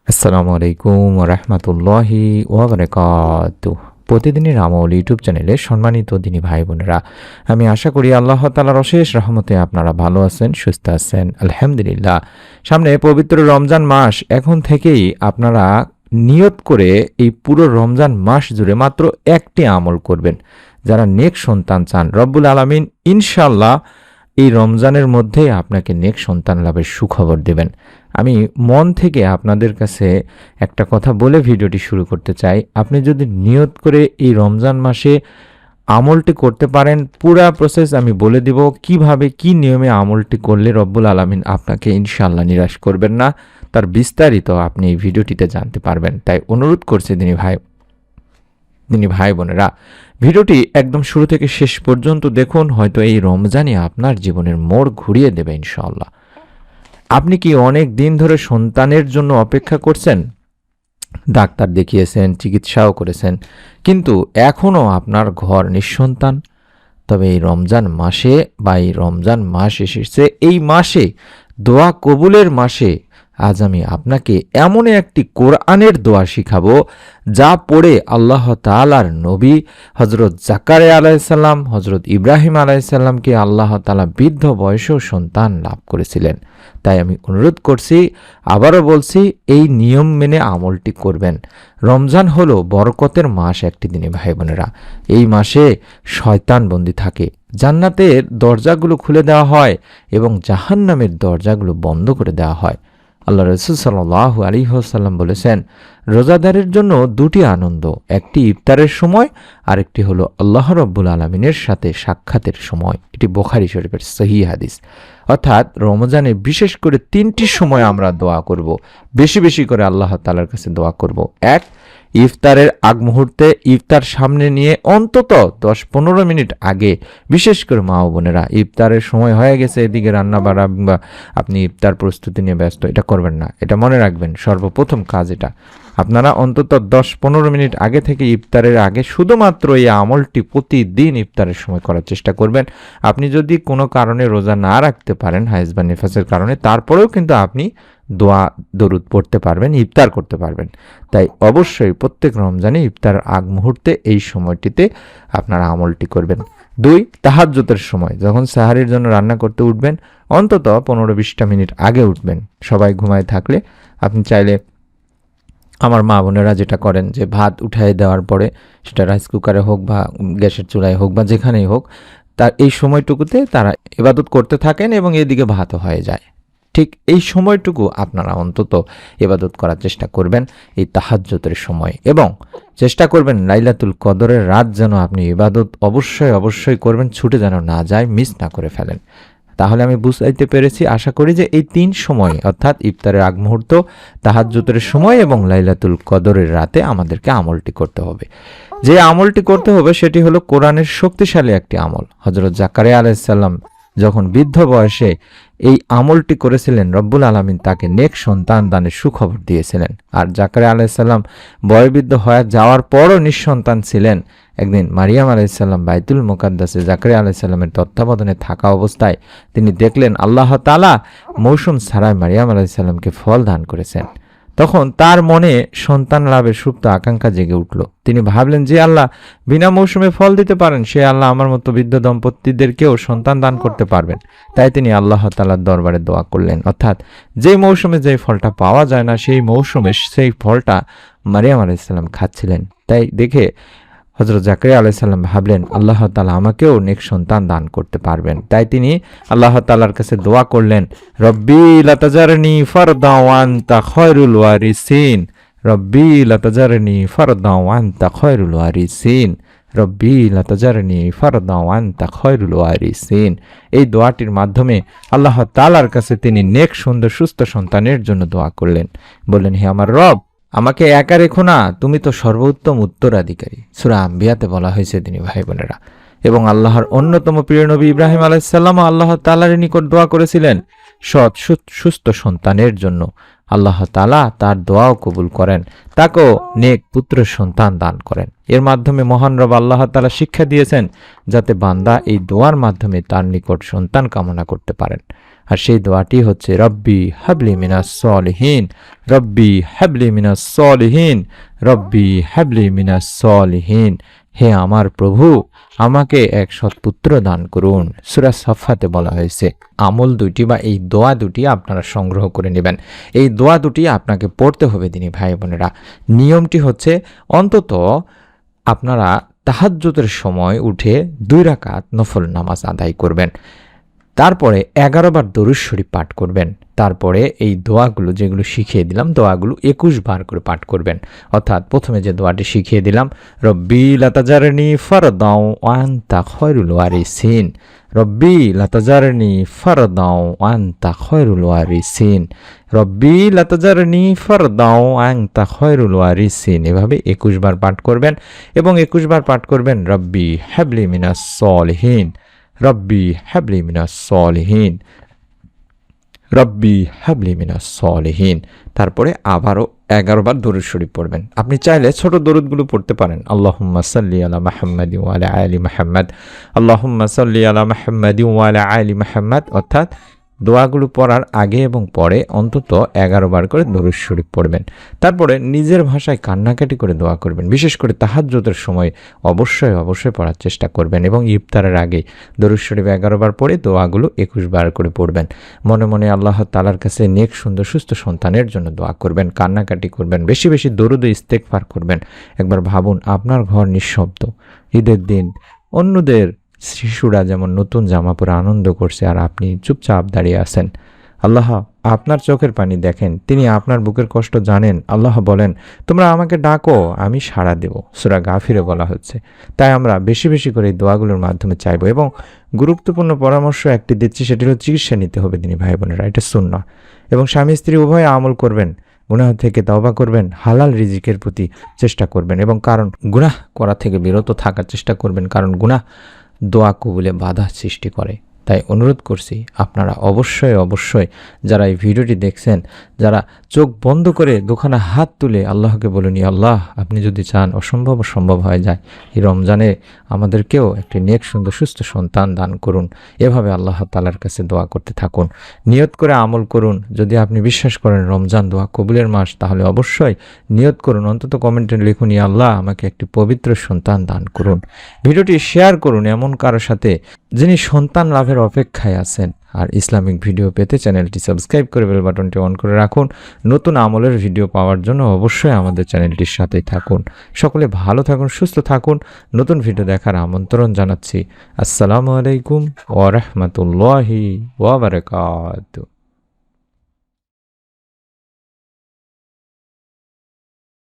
আসসালামু আলাইকুম রহমতুল্লাহি ওয়াবারাকাতুহ। প্রতিদিনের আমল ইউটিউব চ্যানেলে সম্মানিত দিনী ভাই বোনেরা, আমি আশা করি আল্লাহ তাআলার অশেষ রহমতে আপনারা ভালো আছেন, সুস্থ আছেন, আলহামদুলিল্লাহ। সামনে পবিত্র রমজান মাস, এখন থেকেই আপনারা নিয়ত করে এই পুরো রমজান মাস জুড়ে মাত্র একটি আমল করবেন। যারা নেক সন্তান চান, রব্বুল আলামিন ইনশাআল্লাহ এই রমজানের মধ্যেই আপনাকে নেক সন্তান লাভের সুখবর দেবেন। আমি মন থেকে আপনাদের কাছে একটা কথা বলে ভিডিওটি শুরু করতে চাই। আপনি যদি নিয়ত করে এই রমজান মাসে আমলটি করতে পারেন, পুরা প্রসেস আমি বলে দিব কিভাবে কি নিয়মে আমলটি করলে রব্বুল আলামিন আপনাকে ইনশাআল্লাহ নিরাশ করবেন না, তার বিস্তারিত আপনি এই ভিডিওটিতে জানতে পারবেন। তাই অনুরোধ করছি দিনী ভাই বোনেরা, ভিডিওটি একদম শুরু থেকে শেষ পর্যন্ত দেখুন। হয়তো এই রমজানই আপনার জীবনের মোড় ঘুরিয়ে দেবে ইনশাআল্লাহ। আপনি কি অনেক দিন ধরে সন্তানের জন্য অপেক্ষা করছেন? ডাক্তার দেখিয়েছেন, চিকিৎসাও করেছেন, কিন্তু এখনও আপনার ঘর নিঃসন্তান? তবে এই রমজান মাসে বা এই রমজান মাস এসেছে, এই মাসে দোয়া কবুলের মাসে আজ আমি আপনাকে এমন একটি কোরআনের দোয়া শিখাবো, যা পড়ে আল্লাহ তাআলার নবী হজরত জাকারিয়া আলাইহিসসালাম, হজরত ইব্রাহিম আলাইহিসসালামকে আল্লাহ তাআলা বৃদ্ধ বয়সেও সন্তান লাভ করেছিলেন। তাই আমি অনুরোধ করছি, আবারও বলছি, এই নিয়ম মেনে আমলটি করবেন। রমজান হলো বরকতের মাস একটি দিনে ভাই বোনেরা। এই মাসে শয়তান বন্দী থাকে, জান্নাতের দরজাগুলো খুলে দেওয়া হয় এবং জাহান্নামের দরজাগুলো বন্ধ করে দেওয়া হয়। আল্লাহ রাসূল সাল্লাল্লাহু আলাইহি ওয়াসাল্লাম বলেছেন, রোজাদারের জন্য দুটি আনন্দ, একটি ইফতারের সময়, আরেকটি হলো আল্লাহ রাব্বুল আলামিনের সাথে সাক্ষাতের সময়। এটি বুখারী শরীফের সহিহ হাদিস। অর্থাৎ রমজানে বিশেষ করে তিনটি সময় আমরা দোয়া করব, বেশি বেশি করে আল্লাহ তাআলার কাছে দোয়া করব। এক, ইফতারের আগ মুহূর্তে, ইফতার সামনে নিয়ে অন্তত 10-15 মিনিট আগে, বিশেষ করে মা ও বোনেরা, ইফতারের সময় হয়ে গেছে, এদিকে রান্না বাড়া বা আপনি ইফতার প্রস্তুতি নিয়ে ব্যস্ত, এটা করবেন না। এটা মনে রাখবেন, সর্বপ্রথম কাজ এটা। আপনারা অন্তত 10-15 মিনিট আগে থেকে, ইফতারের আগে শুধুমাত্র এই আমলটি প্রতিদিন ইফতারের সময় করার চেষ্টা করবেন। আপনি যদি কোনো কারণে রোজা না রাখতে পারেন, হায়েজ বা নিফাসের কারণে, তারপরেও কিন্তু আপনি দোয়া দরুদ পড়তে পারবেন, ইফতার করতে পারবেন। তাই অবশ্যই প্রত্যেক রমজানে ইফতার আগ মুহূর্তে এই সময়টিতে আপনারা আমলটি করবেন। 2, তাহাজ্জুদের সময়, যখন সাহারির জন্য রান্না করতে উঠবেন, অন্তত 15-20 মিনিট আগে উঠবেন। সবাই ঘুমায় থাকলে আপনি চাইলে, আমার মা বোনেরা যেটা করেন, যে ভাত উঠায় দেওয়ার পরে, সেটা রাইস কুকারে হোক বা গ্যাসের চুলায় হোক বা যেখানেই হোক, তার এই সময়টুকুতে তারা ইবাদত করতে থাকেন এবং এদিকে ভাতও হয়ে যায়। ঠিক এই সময়টুকু আপনারা অন্তত ইবাদত করার চেষ্টা করবেন এই তাহাজ্জুদের সময়, এবং চেষ্টা করবেন লাইলাতুল কদরের রাত যেন আপনি ইবাদত অবশ্যই করবেন, ছুটে যেন না যায়, মিস না করে ফেলেন। তাহলে আমি বুঝাইতে পেরেছি, আশা করি যে এই 3 সময়, অর্থাৎ ইফতারের আগ মুহূর্ত, তাহাজ্জুদের সময় এবং লাইলাতুল কদরের রাতে আমাদেরকে আমলটি করতে হবে। যে আমলটি করতে হবে সেটি হলো কোরআনের শক্তিশালী একটি আমল। হযরত জাকারিয়া আলাইহিস সালাম যখন বৃদ্ধ বয়সে এই আমলটি করেছিলেন, রব্বুল আলামিন তাকে নেক সন্তান দানের সুখবর দিয়েছিলেন। আর জাকারিয়া আলাইহিস সালাম বয়োবৃদ্ধ হয়ে যাওয়ার পরও নিঃসন্তান ছিলেন। একদিন মারিয়াম আলাইহিস সালাম বাইতুল মুকাদ্দাসে জাকারিয়া আলাইহিস সালামের তত্ত্বাবধানে থাকা অবস্থায় তিনি দেখলেন আল্লাহ তাআলা মৌসুম ছাড়াই মারিয়াম আলাইহিস সালামকে ফল দান করেছেন। তখন তার মনে সন্তান লাভের সুপ্ত আকাঙ্ক্ষা জেগে উঠল। তিনি ভাবলেন, যে আল্লাহ বিনা মৌসুমে ফল দিতে পারেন, সে আল্লাহ আমার মতো বৃদ্ধ দম্পতিদেরকেও সন্তান দান করতে পারবেন। তাই তিনি আল্লাহ তাআলার দরবারে দোয়া করলেন, অর্থাৎ যেই মৌসুমে যেই ফলটা পাওয়া যায় না, সেই মৌসুমে সেই ফলটা মারিয়াম আলাইহিস সালাম খাচ্ছিলেন। তাই দেখে হযরত জাকারিয়া আলাইহিস সালাম ভাবলেন, আল্লাহ তাআলা আমাকেও নেক সন্তান দান করতে পারবেন। তাই তিনি আল্লাহ তাআলার কাছে দোয়া করলেন, রব্বি লা তাজারনি ফারদা ওয়া আনতা খায়রুল ওয়ারিসিন, রব্বি লা তাজারনি ফারদা ওয়া আনতা খায়রুল ওয়ারিসিন, রব্বি লা তাজারনি ফারদা ওয়া আনতা খায়রুল ওয়ারিসিন। এই দোয়াটির মাধ্যমে আল্লাহ তাআলার কাছে তিনি নেক, সুন্দর, সুস্থ সন্তানের জন্য দোয়া করলেন। বললেন, হে আমার রব, আমাকে একা রেখো না, তুমি তো সর্বোত্তম উত্তরাধিকারী। সূরা আম্বিয়াতে বলা হয়েছে দিনী ভাই বোনেরা। এবং আল্লাহর অন্যতম প্রিয় নবী ইব্রাহিম আলাইহিস সালাম আল্লাহ তাআলার নিকট দোয়া করেছিলেন সৎ সুস্থ সন্তানের জন্য। আল্লাহ তাআলা তার দোয়াও কবুল করেন, তাকেও নেক পুত্র সন্তান দান করেন। এর মাধ্যমে মহান রব আল্লাহ তাআলা শিক্ষা দিয়েছেন যাতে বান্দা এই দোয়ার মাধ্যমে তার নিকট সন্তান কামনা করতে পারেন। আর সেই দোয়াটি হচ্ছে রব্বি হাবলি মিনাস সলিহিন, রব্বি হাবলি মিনাস সলিহিন, রব্বি হাবলি মিনাস সলিহিন। হে আমার প্রভু, আমাকে এক সৎপুত্র দান করুন। সূরা সাফফাতে বলা হয়েছে। আমল দুটি বা এই দোয়া দুটি আপনারা সংগ্রহ করে নেবেন। এই দোয়া দুটি আপনাকে পড়তে হবে দিনী ভাই বোনেরা। নিয়মটি হচ্ছে অন্তত আপনারা তাহাজ্জুদের সময় উঠে 2 রাকাত নফল নামাজ আদায় করবেন। তারপরে 11 বার দরুদ শরীফ পাঠ করবেন। তারপরে এই দোয়াগুলো যেগুলো শিখিয়ে দিলাম, দোয়াগুলো 21 বার করে পাঠ করবেন। অর্থাৎ প্রথমে যে দোয়াটি শিখিয়ে দিলাম, রব্বি লা তাজারনি ফারদাও ওয়া আনতা খায়রুল ওয়ারিসিন, রব্বি লা তাজারনি ফারদাও ওয়া আনতা খায়রুল ওয়ারিসিন, রব্বি লা তাজারনি ফারদাও ওয়া আনতা খায়রুল ওয়ারিসিন, এভাবে 21 বার পাঠ করবেন। এবং 21 বার পাঠ করবেন রব্বি হাবলি মিনাস সলিহিন, রব্বি হাবলি মিনাস সলিহিন, রব্বি হাবলি মিনাস সলিহিন। তারপরে আবারও 11 বার দরুদ শরীফ পড়বেন। আপনি চাইলে ছোট দরুদগুলো পড়তে পারেন। আল্লাহুম্মা সাল্লি আলা মুহাম্মাদিন ওয়া আলা আলি মুহাম্মাদ, আল্লাহুম্মা সাল্লি আলা মুহাম্মাদিন ওয়া আলা আলি মুহাম্মাদ। অর্থাৎ দোয়াগুলো পড়ার আগে এবং পরে অন্তত 11 বার করে দরুদ শরীফ পড়বেন। তারপরে নিজের ভাষায় কান্নাকাটি করে দোয়া করবেন। বিশেষ করে তাহাজ্জুদের সময় অবশ্যই পড়ার চেষ্টা করবেন এবং ইফতারের আগে দরুদ শরীফ 11 বার পড়ে দোয়াগুলো 21 বার করে পড়বেন। মনে মনে আল্লাহ তাআলার কাছে নেক সুন্দর সুস্থ সন্তানের জন্য দোয়া করবেন, কান্নাকাটি করবেন, বেশি বেশি দরুদ ও ইস্তেগফার করবেন। একবার ভাবুন, আপনার ঘর নিঃশব্দ, ঈদের দিন অন্যদের শিশুরা যেমন নতুন জামা পরে আনন্দ করছে আর আপনি চুপচাপ দাঁড়িয়ে আছেন। আল্লাহ আপনার চোখের পানি দেখেন, তিনি আপনার বুকের কষ্ট জানেন। আল্লাহ বলেন, তোমরা আমাকে ডাকো, আমি সাড়া দেব। সূরা গাফিরে বলা হচ্ছে। তাই আমরা বেশি বেশি করে এই দোয়াগুলোর মাধ্যমে চাইব। এবং গুরুত্বপূর্ণ পরামর্শ একটি দিচ্ছি, সেটি হলো চিকিৎসা নিতে হবে দিনী ভাই বোনেরা, এটা সুন্নাহ। এবং স্বামী স্ত্রী উভয়ে আমল করবেন, গুনাহ থেকে তওবা করবেন, হালাল রিজিকের প্রতি চেষ্টা করবেন এবং কারণ গুনাহ করা থেকে বিরত থাকার চেষ্টা করবেন, কারণ গুনাহ দোয়া কবুলে বাধা সৃষ্টি করে। তাই অনুরোধ করছি, আপনারা অবশ্যই যারা এই ভিডিওটি দেখছেন, যারা চোখ বন্ধ করে দুখানা হাত তুলে আল্লাহকে বলুন, আল্লাহ আপনি যদি চান অসম্ভব সম্ভব হয়ে যায়, এই রমজানে আমাদেরকেও একটি নেক সুন্দর সুস্থ সন্তান দান করুন। এভাবে আল্লাহ তাআলার কাছে দোয়া করতে থাকুন, নিয়ত করে আমল করুন। যদি আপনি বিশ্বাস করেন রমজান দোয়া কবুলের মাস, তাহলে অবশ্যই নিয়ত করুন, অন্তত কমেন্টে লিখুন, আল্লাহ আমাকে একটি পবিত্র সন্তান দান করুন। ভিডিওটি শেয়ার করুন এমন কারোর সাথে যিনি সন্তান লাভের অপেক্ষায় আছেন। আর ইসলামিক ভিডিও পেতে চ্যানেলটি সাবস্ক্রাইব করে বেল বাটনটি অন করে রাখুন। নতুন আমলের ভিডিও পাওয়ার জন্য অবশ্যই আমাদের চ্যানেলটির সাথেই থাকুন। সকলে ভালো থাকুন, সুস্থ থাকুন। নতুন ভিডিও দেখার আমন্ত্রণ জানাচ্ছি। আসসালামু আলাইকুম ওয়া রাহমাতুল্লাহি ওয়া বারাকাতুহু।